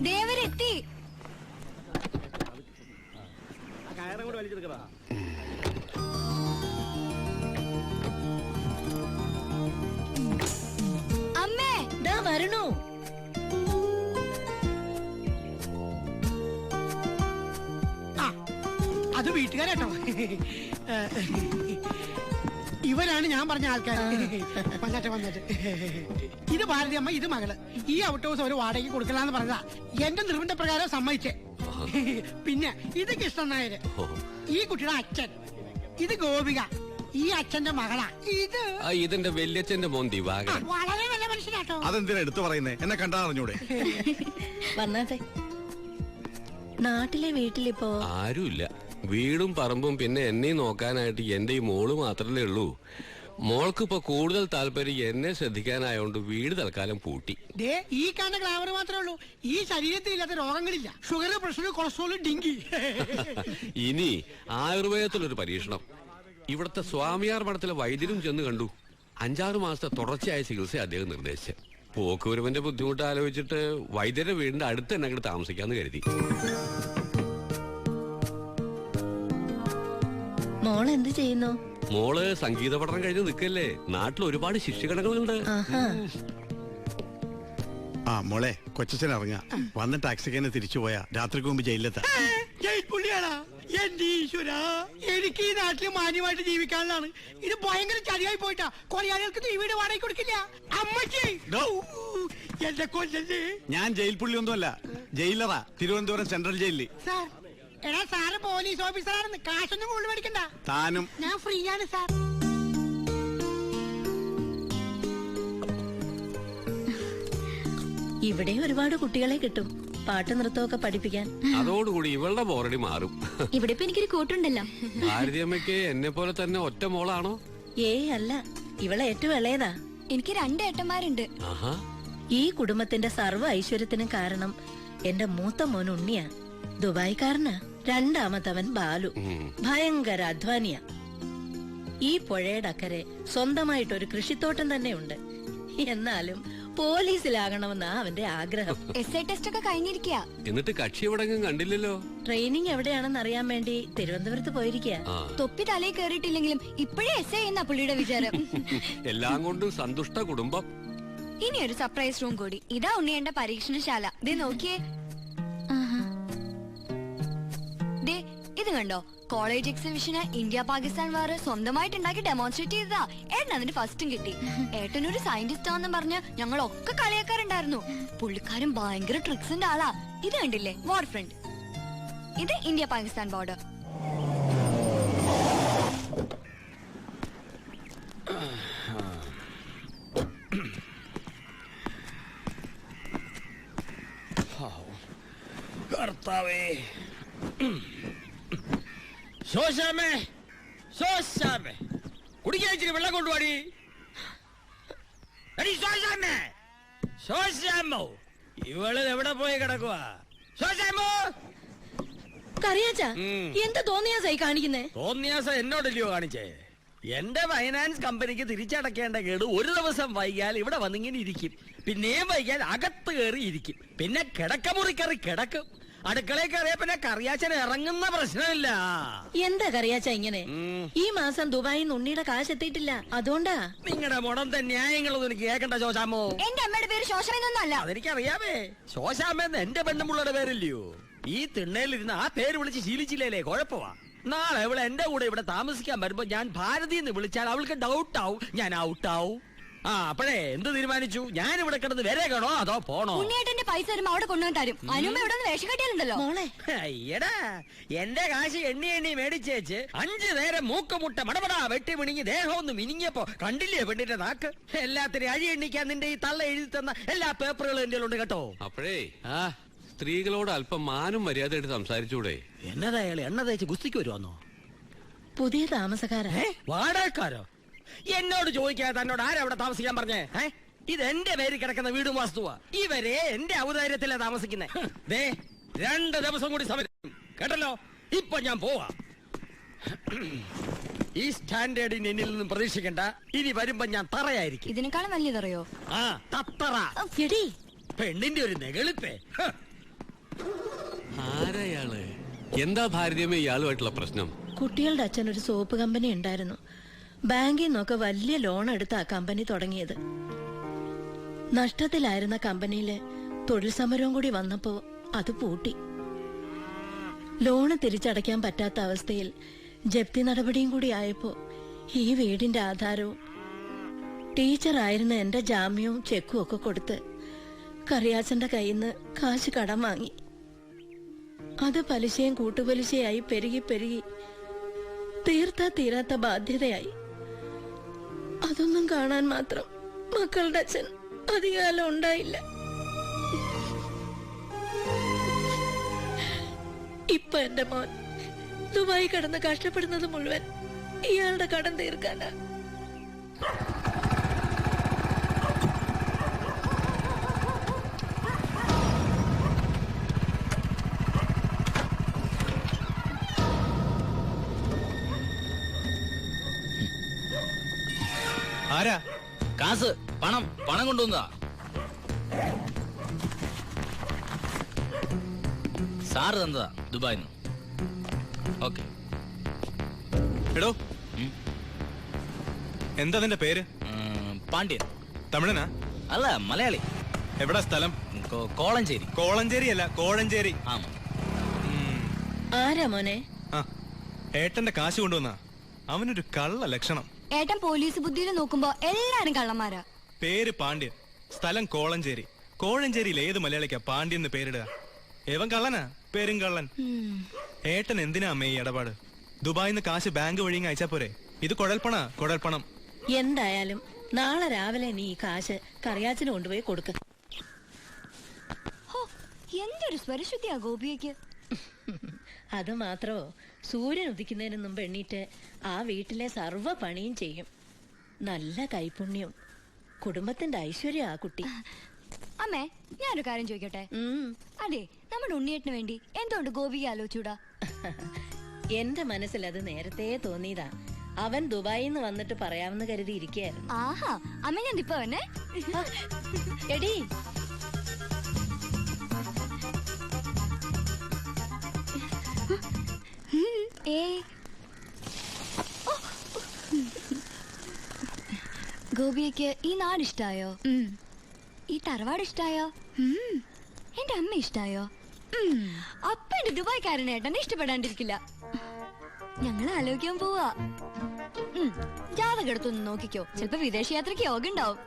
ദേവരെത്തി. അമ്മേ ദാ വരണു. അത് വീട്ടുകാരട്ടോ. ഇവരാണ് ഞാൻ പറഞ്ഞ ആൾക്കാർ. വന്നിട്ട് ഇത് ഭാരതി അമ്മ, ഇത് മകള്. ഈ ഔട്ട് ഹൗസ് ഒരു വാടകയ്ക്ക് കൊടുക്കലാന്ന് പറഞ്ഞതാ. എന്റെ നിർബന്ധപ്രകാരം സമ്മതിച്ചേ. പിന്നെ ഇത് കൃഷ്ണൻ നായര്, ഈ കുട്ടിയുടെ അച്ഛൻ. ഇത് ഗോപിക, ഈ അച്ഛന്റെ മകളാ. ഇതിന്റെ വല്യച്ഛന്റെ മോൻ ദിവാകരൻ. വളരെ നല്ല മനുഷ്യനാട്ടോ. അതെന്തിനാ എടുത്തു പറയുന്നേ? എന്നെ കണ്ടാ അറിഞ്ഞൂടെ? വന്നാട്ടെ. നാട്ടിലെ വീട്ടിലിപ്പോ ആരുമില്ല. വീടും പറമ്പും പിന്നെ എന്നെയും നോക്കാനായിട്ട് എന്റെ ഈ മോള് മാത്രമേ ഉള്ളൂ. മോൾക്കിപ്പോ കൂടുതൽ താല്പര്യം എന്നെ ശ്രദ്ധിക്കാനായോണ്ട് വീട് തൽക്കാലം പൂട്ടി. ഈ കാണുന്ന ഗ്ലാമർ മാത്രമേ ഉള്ളൂ. ഈ ശരീരത്തിൽ ഇല്ലാത്ത രോഗങ്ങളില്ല. Sugar, pressure, cholesterol, dengue. ഇനി ആയുർവേദത്തിലൊരു പരീക്ഷണം. ഇവിടുത്തെ സ്വാമിയാർ മഠത്തിലെ വൈദ്യരും ചെന്ന് കണ്ടു. 5-6 മാസത്തെ തുടർച്ചയായ ചികിത്സ അദ്ദേഹം നിർദ്ദേശിച്ചു. പോക്കുവരവന്റെ ബുദ്ധിമുട്ട് ആലോചിച്ചിട്ട് വൈദ്യരുടെ വീടിന്റെ അടുത്ത് തന്നെ അങ്ങോട്ട് താമസിക്കാന്ന് കരുതി. മോൾ എന്ത് ചെയ്യുന്നു? മോള് സംഗീത പഠനം കഴിഞ്ഞ് നിൽക്കല്ലേ. നാട്ടിൽ ഒരുപാട് ശിഷ്യഗണങ്ങളുണ്ട്. മോളെ, കൊച്ചച്ഛൻ ഇറങ്ങാ. വന്ന് ടാക്സിക്ക് തന്നെ തിരിച്ചു പോയാ രാത്രിക്ക് മുമ്പ് ജയിലിലെത്താ. ജയിൽപ്പുള്ളിയാണോ? എന്റെ ഈശ്വര, എനിക്ക് ഈ നാട്ടിൽ മാന്യമായിട്ട് ജീവിക്കാനുള്ളതാണ്. ഇത് ഭയങ്കര ചതിയായി പോയിട്ടാ. കൊറിയാളികൾക്ക് ഈ വീട് വാടകയ്ക്ക് കൊടുക്കില്ല. അമ്മച്ചി, എന്റെ കൊല്ലല്ലേ. ഞാൻ ജയിൽ പുള്ളി ഒന്നുമല്ല, ജയിലറാ. തിരുവനന്തപുരം സെൻട്രൽ ജയിലിൽ. സാർ, എടാ സാറ് പോലീസ് ഓഫീസറാണെന്ന്. കാശൊന്നും കൂടുതൽ മേടിക്കണ്ട. താനും ഞാൻ ഫ്രീ ആണ് സാർ. ഇവിടെ ഒരുപാട് കുട്ടികളെ കിട്ടും പാട്ട് നൃത്തമൊക്കെ പഠിപ്പിക്കാൻ. അതോടുകൂടി ഇവളുടെ ബോറടി മാറും. ഇവിടെ ഇപ്പൊ എനിക്കൊരു കൂട്ടുണ്ടല്ലോ. ഭാരതിയമ്മയ്ക്ക് എന്നെ പോലെ തന്നെ ഒറ്റ മോളാണോ? ഏയ് അല്ല, ഇവളെ ഏറ്റവും ഇളയതാ. എനിക്ക് 2 ഏട്ടന്മാരുണ്ട്. ഈ കുടുംബത്തിന്റെ സർവ്വ ഐശ്വര്യത്തിനും കാരണം എന്റെ മൂത്ത മോൻ ഉണ്ണിയാ. ദുബായിക്കാരനാ. രണ്ടാമത്തവൻ ബാലു. ഭയങ്കര അധ്വാനിയാ. ഈ പുഴയുടെ അക്കരെ സ്വന്തമായിട്ടൊരു കൃഷിത്തോട്ടം തന്നെ ഉണ്ട്. എന്നാലും പോലീസിലാകണമെന്നാ അവന്റെ ആഗ്രഹം. SI ടെസ്റ്റ് ഒക്കെ കഴിഞ്ഞിരിക്കുക. എന്നിട്ട് കക്ഷി എവിടെങ്കിലും കണ്ടില്ലല്ലോ. ട്രെയിനിങ് എവിടെയാണെന്ന് അറിയാൻ വേണ്ടി തിരുവനന്തപുരത്ത് പോയിരിക്കുക. തൊപ്പി തലയിൽ കയറിയിട്ടില്ലെങ്കിലും ഇപ്പോഴേ SI എന്ന പുള്ളിയുടെ വിചാരം. എല്ലാം കൊണ്ടും സന്തുഷ്ട കുടുംബം. ഇനി ഒരു സർപ്രൈസ് റൂം കൂടി. ഇതാ ഉണ്ണിയന്റെ പരീക്ഷണശാല. ദേ നോക്കിയേ. ഇത് കണ്ടോ? കോളേജ് എക്സിബിഷന് ഇന്ത്യ പാകിസ്ഥാൻ വാർ സ്വന്തമായിട്ട് ഉണ്ടാക്കി ഡെമോൺസ്ട്രേറ്റ് ചെയ്തതാ. ഏട്ടൻ അതിന് ഫസ്റ്റും കിട്ടി. ഏട്ടനൊരു സയന്റിസ്റ്റ് ആണെന്ന് പറഞ്ഞ് ഞങ്ങളൊക്കെ കളിയാക്കാറുണ്ടായിരുന്നു. പുള്ളിക്കാരൻ ഭയങ്കര ട്രിക്സിന്റെ ആളാ. ഇത് കണ്ടില്ലേ, വാർ ഫ്രണ്ട്. ഇത് ഇന്ത്യ പാകിസ്ഥാൻ ബോർഡർ. കർത്താവേ, ശോശാമേ, ശോശാമേ, കുടിക്കാൻ ഇച്ചിരി വെള്ളം കൊണ്ടുപോടി. ശോശാമോ, ഇവള് എവിടെ പോയി കിടക്കുവാ? ശോശാമോ, കറിയാച്ചാ, എന്താ തോന്നിയാസായി കാണിക്കുന്നേ? തോന്നിയാസ എന്നോടല്ലയോ കാണിച്ചേ? എന്റെ ഫൈനാൻസ് കമ്പനിക്ക് തിരിച്ചടക്കേണ്ട കേട് ഒരു ദിവസം വൈകിയാൽ ഇവിടെ വന്നിങ്ങനെ ഇരിക്കും. പിന്നെയും വൈകിയാൽ അകത്ത് കയറി ഇരിക്കും. പിന്നെ കിടക്കമുറി കയറി കിടക്കും. അടുക്കളയിൽ കയറിയ പിന്നെ കറിയാച്ചൻ ഇറങ്ങുന്ന പ്രശ്നമില്ല. എന്താ കറിയാച്ച ഇങ്ങനെ? ഈ മാസം ദുബായിൽ ഉണ്ണിയുടെ കാശ് എത്തിയിട്ടില്ല, അതുകൊണ്ടാ. നിങ്ങളുടെ മുടന്ത ന്യായങ്ങളൊന്നും എനിക്ക് കേൾക്കണ്ട ശോശാമോ. എന്റെ അമ്മയുടെ പേര് ശോശാമെന്നല്ല. അതെനിക്കറിയാമേ. ശോശാമെന്ന് എന്റെ പെണ്ണുമുള്ളയുടെ പേരില്ലയോ? ഈ തിണ്ണയിലിരുന്ന് ആ പേര് വിളിച്ച് ശീലിച്ചില്ലേ, കുഴപ്പമാ. നാളെ അവൾ എന്റെ കൂടെ ഇവിടെ താമസിക്കാൻ വരുമ്പോ ഞാൻ ഭാരതി എന്ന് വിളിച്ചാൽ അവൾക്ക് ഡൗട്ട് ആവും, ഞാൻ ഔട്ടാവും. അപ്പഴേ എന്ത് തീരുമാനിച്ചു? ഞാൻ ഇവിടെ കിടന്ന് വരേക്കണോ അതോ പോണോ? ഉണ്ണിയേട്ടന്റെ പൈസ വരുമ്പോ അവിടെ കൊണ്ടുവന്ന് തരും. അതിനുമ്പോ ഇവിടെ വേഷം കെട്ടിയാലുണ്ടല്ലോ. എടാ, എന്റെ കാശ് എണ്ണി എണ്ണി മേടിച്ചേച്ച് 5 നേരം മൂക്കുമുട്ട മടപടാ വെട്ടി മിണിങ്ങി ദേഹം ഒന്ന് മിനിങ്ങിയപ്പോ കണ്ടില്ലേ പെണ്ണിന്റെ നാക്ക്? എല്ലാത്തിനും അഴി എണ്ണിക്കാൻ നിന്റെ ഈ തള്ള എഴുതി തന്ന എല്ലാ പേപ്പറുകളും എന്റെ ഉണ്ട് കേട്ടോ. അപ്പഴേ സ്ത്രീകളോട് അല്പം മാനും മര്യാദയായിട്ട് സംസാരിച്ചൂടെ? എന്നതാ അയാൾ എണ്ണ തേച്ച് ഗുസ്തിക്ക് വരുവാന്നോ? പുതിയ താമസക്കാരാ. വാടകക്കാരോ? എന്നോട് ചോദിക്കാതെ തന്നോട് ആരാ അവിടെ താമസിക്കാൻ പറഞ്ഞേ? ഇത് എന്റെ പേര് കിടക്കുന്ന വീടും വാസ്തുവാ. ഇവരെ എന്റെ ഔദാര്യത്തിലാ താമസിക്കുന്നേ. 2 ദിവസം കൂടി സമയം കേട്ടല്ലോ. ഇപ്പൊ ഞാൻ പോവാ. ഈ സ്റ്റാൻഡേർഡിന് എന്നിൽ നിന്നും പ്രതീക്ഷിക്കണ്ട. ഇനി വരുമ്പോ ഞാൻ തറയായിരിക്കും. ഇതിനേക്കാളും വലിയതറിയോ? തത്തറ. പെണ്ണിന്റെ ഒരു നെകളിപ്പേ. ആരയാള്? എന്താ ഭാരതീയമ്മ ഇയാളുമായിട്ടുള്ള പ്രശ്നം? കുട്ടികളുടെ അച്ഛൻ ഒരു സോപ്പ് കമ്പനി ഉണ്ടായിരുന്നു. ബാങ്കിൽ നിന്നൊക്കെ വലിയ ലോൺ എടുത്ത് ആ കമ്പനി തുടങ്ങിയത്. നഷ്ടത്തിലായിരുന്ന കമ്പനിയില് തൊഴിൽ സമരവും കൂടി വന്നപ്പോ അത് പൂട്ടി. ലോണ് തിരിച്ചടയ്ക്കാൻ പറ്റാത്ത അവസ്ഥയിൽ ജപ്തി നടപടിയും കൂടി ആയപ്പോ ഈ വീടിന്റെ ആധാരവും ടീച്ചറായിരുന്ന എന്റെ ജാമ്യവും ചെക്കും ഒക്കെ കൊടുത്ത് കറിയാച്ചന്റെ കയ്യിൽ നിന്ന് കാശ് കടം വാങ്ങി. അത് പലിശയും കൂട്ടുപലിശയായി പെരുകി പെരുകി തീർത്താ തീരാത്ത ബാധ്യതയായി. അതൊന്നും കാണാൻ മാത്രം മക്കളുടെ അച്ഛൻ അധികാലം ഉണ്ടായില്ല. ഇപ്പൊ എന്റെ മോൻ ദുബായി കടന്ന് കഷ്ടപ്പെടുന്നത് മുഴുവൻ ഇയാളുടെ കടം തീർക്കാനാ. ആരാ? കാസ്, പണം കൊണ്ടുവന്നതാ. സാറ് തന്നതാ ദുബായിന്ന്. ഓക്കെ. എടോ, എന്താ നിന്റെ പേര്? പാണ്ഡ്യൻ. തമിഴനാ? അല്ല, മലയാളി. എവിടാ സ്ഥലം? കോളഞ്ചേരി. കോളഞ്ചേരി അല്ല, കോഴഞ്ചേരി. ആമാ. ആരാ മോനെ? ആ, ഏട്ടന്റെ കാശ് കൊണ്ടുവന്നാ. അവനൊരു കള്ള ലക്ഷണം. ഏട്ടൻ പോലീസ് ബുദ്ധിയിൽ നോക്കുമ്പോ എല്ലാരും കള്ളന്മാരാ. പേര് പാണ്ഡ്യൻ, സ്ഥലം കോളഞ്ചേരി. കോഴഞ്ചേരിയിൽ ഏത് മലയാളിക്കാ പാണ്ഡ്യൻ എന്ന് പേരിടുക? ഏവൻ കള്ളനാ, പേരും കള്ളൻ. ഏട്ടൻ എന്തിനാ അമ്മേ ഈ ഇടപാട്? ദുബായിന്ന് കാശ് ബാങ്ക് വഴി അയച്ചാ പോരെ? ഇത് കുഴൽപ്പണം. എന്തായാലും നാളെ രാവിലെ നീ ഈ കാശ് കറിയാച്ചിന് കൊണ്ടുപോയി കൊടുക്ക. എന്തൊരു സ്വരശുദ്ധിയാ ഗോപിയക്ക്. അത് മാത്രോ, സൂര്യൻ ഉദിക്കുന്നതിന് മുമ്പ് എണ്ണീറ്റ് ആ വീട്ടിലെ സർവ്വ പണിയും ചെയ്യും. നല്ല കൈപുണ്യം, കുടുംബത്തിന്റെ ഐശ്വര്യം ആ കുട്ടി. അമ്മേ, ഞാനൊരു കാര്യം ചോദിക്കട്ടെ? അതെ, നമ്മുടെ ഉണ്ണിയേട്ടന് വേണ്ടി എന്തുകൊണ്ട് ഗോപിക ആലോചിച്ചൂടാ? എന്റെ മനസ്സിൽ അത് നേരത്തെ തോന്നിയതാ. അവൻ ദുബായിന്ന് വന്നിട്ട് പറയാമെന്ന് കരുതി ഇരിക്കുകയായിരുന്നു. ആഹാ, അമ്മ ഞാൻ ഇപ്പൊ വന്നെ. എടി, ഗോപിയക്ക് ഈ നാട് ഇഷ്ടായോ? ഈ തറവാട് ഇഷ്ടായോ? എന്റെ അമ്മ ഇഷ്ടായോ? അപ്പ എന്റെ ദുബായ്ക്കാരൻ ഏട്ടനെ ഇഷ്ടപ്പെടാണ്ടിരിക്കില്ല. ഞങ്ങൾ ആലോചിക്കാൻ പോവാ. ജാതകം എടുത്തൊന്ന് നോക്കിക്കോ, ചിലപ്പോ വിദേശ യാത്രക്ക് യോഗ ഉണ്ടാവും.